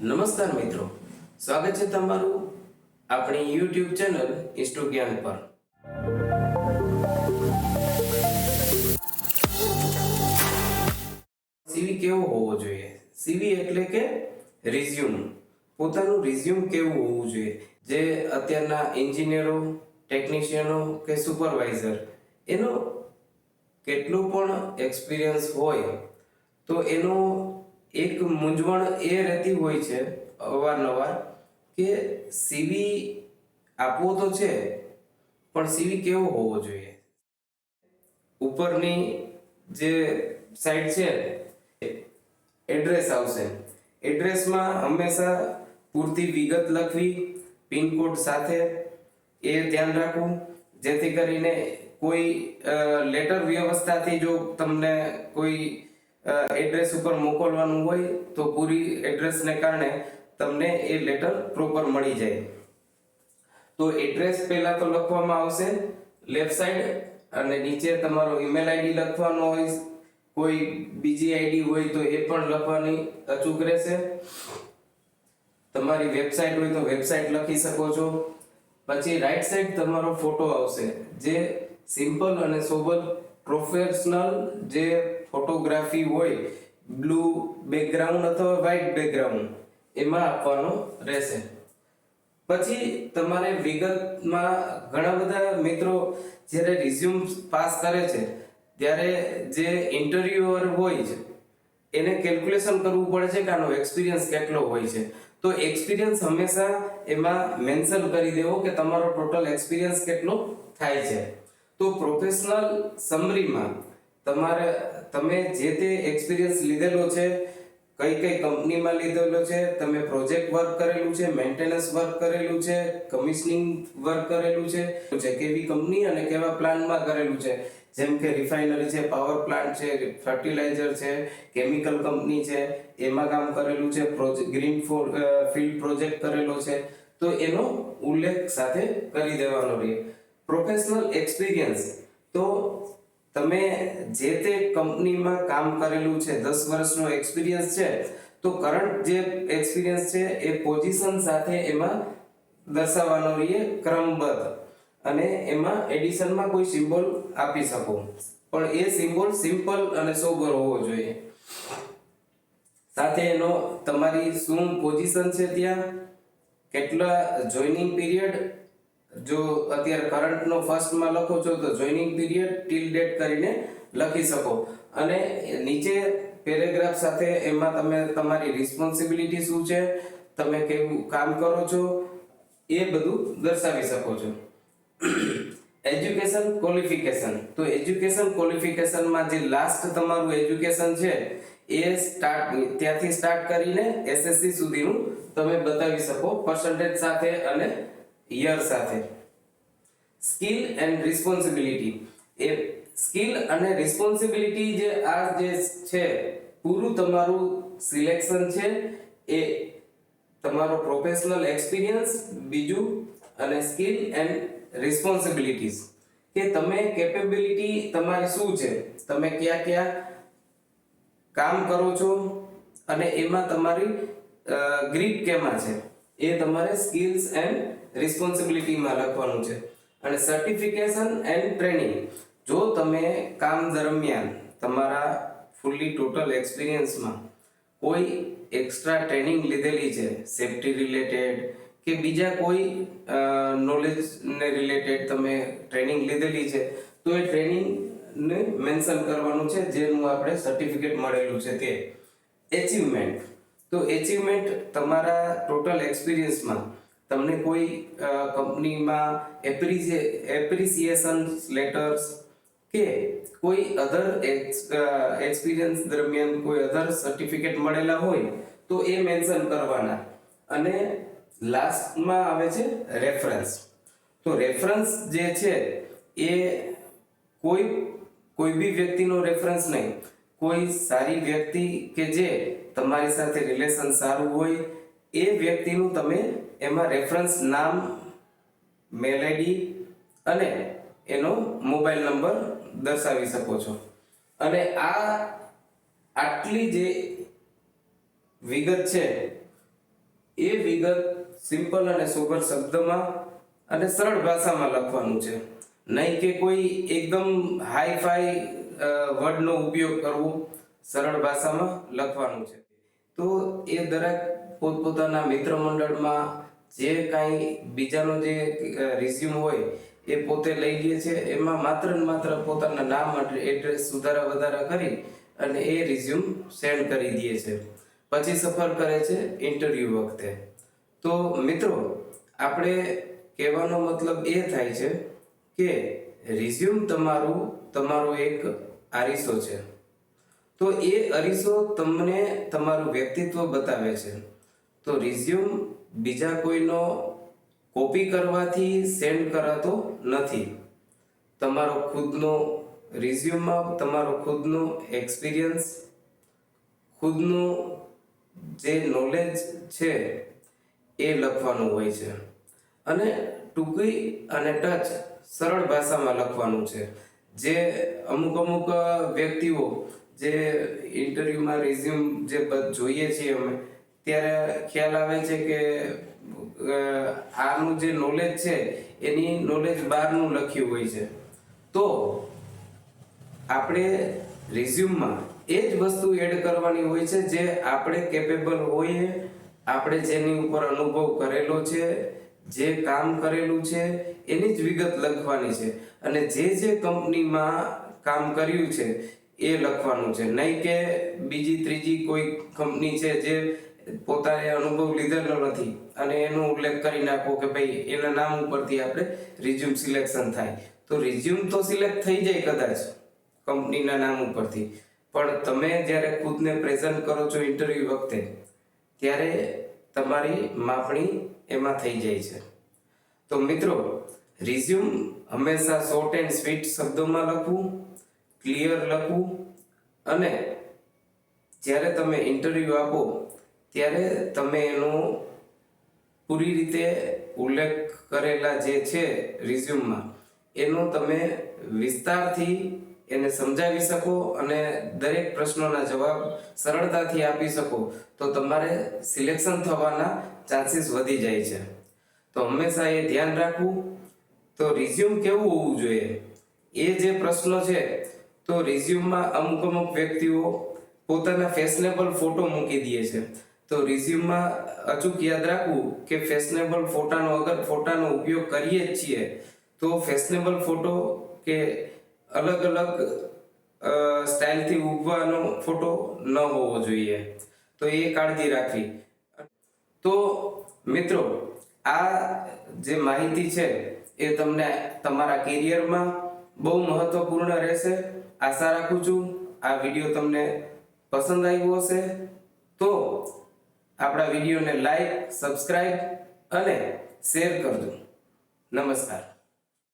નમસ્કાર મિત્રો, સ્વાગત છે તમારું આપણી YouTube ચેનલ ઇસ્ટુ જ્ઞાન પર। સીવી કેવો હોવો જોઈએ? સીવી એટલે કે રિઝ્યુમ। પોતાનું રિઝ્યુમ કેવું હોવું જોઈએ? જે અત્યારના એન્જિનિયરો, ટેકનિશિયનો કે સુપરવાઇઝર એનો કેટલો પણ એક્સપિરિયન્સ હોય તો એનો એક મૂંઝવણ એ રહેતી હોય છે અવારનવાર કે સીવી આપવો તો છે પણ સીવી કેવો હોવો જોઈએ। ઉપરની જે સાઈડ છે એડ્રેસ આવશે। એડ્રેસમાં હંમેશા પૂરતી વિગત લખવી, પિનકોડ સાથે, એ ધ્યાન રાખવું જેથી કરીને કોઈ લેટર વ્યવસ્થાથી જો તમને કોઈ એડ્રેસ ઉપર મોકલવાનું હોય તો પૂરી એડ્રેસને કારણે તમને એ લેટર પ્રોપર મળી જાય। તો એડ્રેસ પહેલા તો લખવામાં આવશે લેફ્ટ સાઈડ, અને નીચે તમારો ઈમેલ આઈડી લખવાનો હોય, કોઈ બીજી આઈડી હોય તો એ પણ લખવાની અચૂક રહેશે। તમારી વેબસાઈટ હોય તો વેબસાઈટ લખી શકો છો। પછી રાઈટ સાઈડ તમારો ફોટો આવશે, જે સિમ્પલ અને સોબર પ્રોફેશનલ જે ફોટોગ્રાફી હોય, બ્લુ બેકગ્રાઉન્ડ અથવા વ્હાઇટ બેકગ્રાઉન્ડ એમાં આપવાનો રહેશે। પછી તમારે વિગતમાં ઘણા બધા મિત્રો જ્યારે રિઝ્યુમ પાસ કરે છે ત્યારે જે ઇન્ટરવ્યુઅર હોય છે એને કેલ્ક્યુલેશન કરવું પડે છે કે આનો એક્સપિરિયન્સ કેટલો હોય છે। તો એક્સપિરિયન્સ હંમેશા એમાં મેન્શન કરી દેવો કે તમારો ટોટલ એક્સપિરિયન્સ કેટલો થાય છે। તો પ્રોફેશનલ સમરીમાં તમે જે તે એક્સપિરિયન્સ લીધેલો છે, કઈ કઈ કંપનીમાં લીધેલો છે, તમે પ્રોજેક્ટ વર્ક કરેલું છે, મેન્ટેનન્સ વર્ક કરેલું છે, કમિશનિંગ વર્ક કરેલું છે, કેવી કંપની અને કેવા પ્લાન્ટમાં કરેલું છે, જેમ કે રિફાઇનરી છે, પાવર પ્લાન્ટ છે, ફર્ટિલાઇઝર છે, કેમિકલ કંપની છે, એમાં કામ કરેલું છે, ગ્રીન ફિલ્ડ પ્રોજેક્ટ કરેલો છે, તો એનો ઉલ્લેખ સાથે કરી દેવાનો રહે। પ્રોફેશનલ એક્સપિરિયન્સ તો તમે જે તે કંપનીમાં કામ કરેલું છે, 10 વર્ષનો એક્સપિરિયન્સ છે તો કરંટ જે એક્સપિરિયન્સ છે એ પોઝિશન સાથે એમાં દર્શાવવાનો રહે ક્રમબદ્ધ, અને એમાં એડિશનમાં કોઈ સિમ્બોલ આપી શકો, પણ એ સિમ્બોલ સિમ્પલ અને સોબર હોવો જોઈએ। સાથે એનો તમારી શું પોઝિશન છે, ત્યાં કેટલા જોઈનિંગ પીરિયડ, જો અત્યારે કરંટનો ફર્સ્ટમાં લખો છો તો જોઈનિંગ પીરિયડ ટિલ ડેટ કરીને લખી શકો, અને નીચે પેરેગ્રાફ સાથે એમાં તમે તમારી રિસ્પોન્સિબિલિટી શું છે, તમે કેવું કામ કરો છો એ બધું દર્શાવી શકો છો। એજ્યુકેશન ક્વોલિફિકેશન, તો એજ્યુકેશન ક્વોલિફિકેશનમાં જે લાસ્ટ તમારું એજ્યુકેશન છે એ ત્યાંથી સ્ટાર્ટ કરીને એસએસસી સુધીનું તમે બતાવી શકો પર્સન્ટેજ સાથે અને યર સાથે। Skill and responsibility, A skill અને રિસ્પોન્સિબિલિટી જે આ જે છે પૂરું તમારું સિલેક્શન છે એ તમારો પ્રોફેશનલ એક્સપિરિયન્સ, બીજું અને સ્કિલ એન્ડ રિસ્પોન્સિબિલિટીઝ કે તમે કેપેબિલિટી તમારી શું છે, તમે ક્યાં ક્યાં કામ કરો છો અને એમાં તમારી ગ્રીપ કેમાં છે એ તમારે સ્કિલ્સ એન્ડ રિસ્પોન્સિબિલિટીમાં લખવાનું છે। અને સર્ટિફિકેશન એન્ડ ટ્રેનિંગ, જો તમે કામ દરમિયાન તમારા ફૂલી ટોટલ એક્સપિરિયન્સમાં કોઈ એક્સ્ટ્રા ટ્રેનિંગ લીધેલી છે, સેફ્ટી રિલેટેડ કે બીજા કોઈ નોલેજને રિલેટેડ તમે ટ્રેનિંગ લીધેલી છે તો એ ટ્રેનિંગને મેન્શન કરવાનું છે, જેનું આપણે સર્ટિફિકેટ મળેલું છે તે। એચિવમેન્ટ, તો એચિવમેન્ટ તમારા ટોટલ એક્સપિરિયન્સમાં તમને કોઈ કંપનીમાં એપ્રિસિએશન લેટર્સ કે કોઈ અધર એક્સપિરિયન્સ દરમિયાન કોઈ અધર સર્ટિફિકેટ મળેલા હોય તો એ મેન્શન કરવાના। અને લાસ્ટમાં આવે છે રેફરન્સ, તો રેફરન્સ જે છે એ કોઈ બી વ્યક્તિનો રેફરન્સ નહીં, કોઈ સારી વ્યક્તિ કે જે તમારી સાથે રિલેશન સારું હોય એ વ્યક્તિનું તમે એમાં રેફરન્સ નામ, મેલ આઈડી અને એનો મોબાઈલ નંબર દર્શાવી શકો છો। અને આટલી જે વિગત છે એ વિગત સિમ્પલ અને સોબર શબ્દમાં અને સરળ ભાષામાં લખવાનું છે, નહીં કે કોઈ એકદમ હાઈ-ફાઈ વર્ડનો ઉપયોગ કરવો. સરળ ભાષામાં લખવાનું છે. તો એ દરેક પોતપોતાના મિત્ર મંડળમાં જે કાંઈ બીજાનો જે રિઝ્યુમ હોય એ પોતે લઈ લે છે. એમાં માત્ર ને માત્ર પોતાના નામ અને એડ્રેસ સુધારા વધારા કરી અને એ રિઝ્યુમ સેન્ડ કરી દે છે. પછી સફર કરે છે ઇન્ટરવ્યૂ વખતે. તો મિત્રો, આપણે કહેવાનો મતલબ એ થાય છે કે રિઝ્યુમ તમારો એક આરીસો છે. તો એ અરીસો તમને તમારું વ્યક્તિત્વ બતાવે છે. તો રિઝ્યુમ બીજા કોઈનો કોપી કરવાથી સેન્ડ કરાતો નથી. તમારો ખુદનો રિઝ્યુમમાં તમારો ખુદનો એક્સપિરિયન્સ, ખુદનું જે નોલેજ છે એ લખવાનું હોય છે. અને ટૂંકી અને ટચ સરળ ભાષામાં લખવાનું છે. જે અમુક વ્યક્તિઓ જે ઇન્ટરવ્યુમાં રિઝ્યુમ જે જોઈએ છીએ અમે, ત્યારે ખ્યાલ આવે છે કે આનું જે નોલેજ છે એની નોલેજ બહારનું લખ્યું હોય છે. તો આપણે રિઝ્યુમમાં એ જ વસ્તુ એડ કરવાની હોય છે જે આપણે કેપેબલ હોઈએ, આપણે જેની ઉપર અનુભવ કરેલો છે, જે કામ કરેલું છે એની જ વિગત લખવાની છે. અને જે કંપનીમાં કામ કર્યું છે એ લખવાનું છે, નહીં કે બીજી ત્રીજી કોઈ કંપની છે જે પોતાને અનુભવ લીધેલો નથી અને એનો ઉલ્લેખ કરી નાખો કે ભાઈ એના નામ ઉપરથી આપણે રિઝ્યુમ સિલેક્શન થાય. તો રિઝ્યુમ તો સિલેક્ટ થઈ જાય કદાચ કંપનીના નામ ઉપરથી, પણ તમે જ્યારે ખુદને પ્રેઝન્ટ કરો છો ઇન્ટરવ્યૂ વખતે, ત્યારે તમારી માપણી એમાં થઈ જાય છે. તો મિત્રો, રિઝ્યુમ હંમેશા શોર્ટ એન્ડ સ્વીટ શબ્દોમાં લખવું, ક્લિયર લખવું, અને જ્યારે તમે ઇન્ટરવ્યૂ આપો ત્યારે તમે એનો પૂરી રીતે ઉલ્લેખ કરેલા જે છે રિઝ્યુમમાં એનો તમે વિસ્તારથી એને સમજાવી શકો અને દરેક પ્રશ્નોના જવાબ સરળતાથી આપી શકો, તો તમારે સિલેક્શન થવાના ચાન્સીસ વધી જાય છે. તો હંમેશા એ ધ્યાન રાખવું. તો રિઝ્યુમ કેવું હોવું જોઈએ એ જે પ્રશ્નો છે, તો રિઝ્યુમમાં અમુક વ્યક્તિઓ પોતાના ફેશનેબલ ફોટો મૂકી દે છે. તો રિઝ્યુમમાં અચૂક યાદ રાખવું કે ફેશનેબલ ફોટાનો ઉપયોગ કરીએ જ છીએ, તો ફેશનેબલ ફોટો કે અલગ સ્ટાઇલથી ઉભવાનો ફોટો ન હોવો જોઈએ. તો એ કાળજી રાખવી. તો મિત્રો, આ જે માહિતી છે એ તમને તમારા કેરિયરમાં બહુ મહત્વપૂર્ણ રહેશે. આશા રાખું છું આ વિડીયો તમને પસંદ આવ્યો હશે. તો આપણા વિડીયોને લાઈક, સબસ્ક્રાઇબ અને શેર કરજો. નમસ્કાર.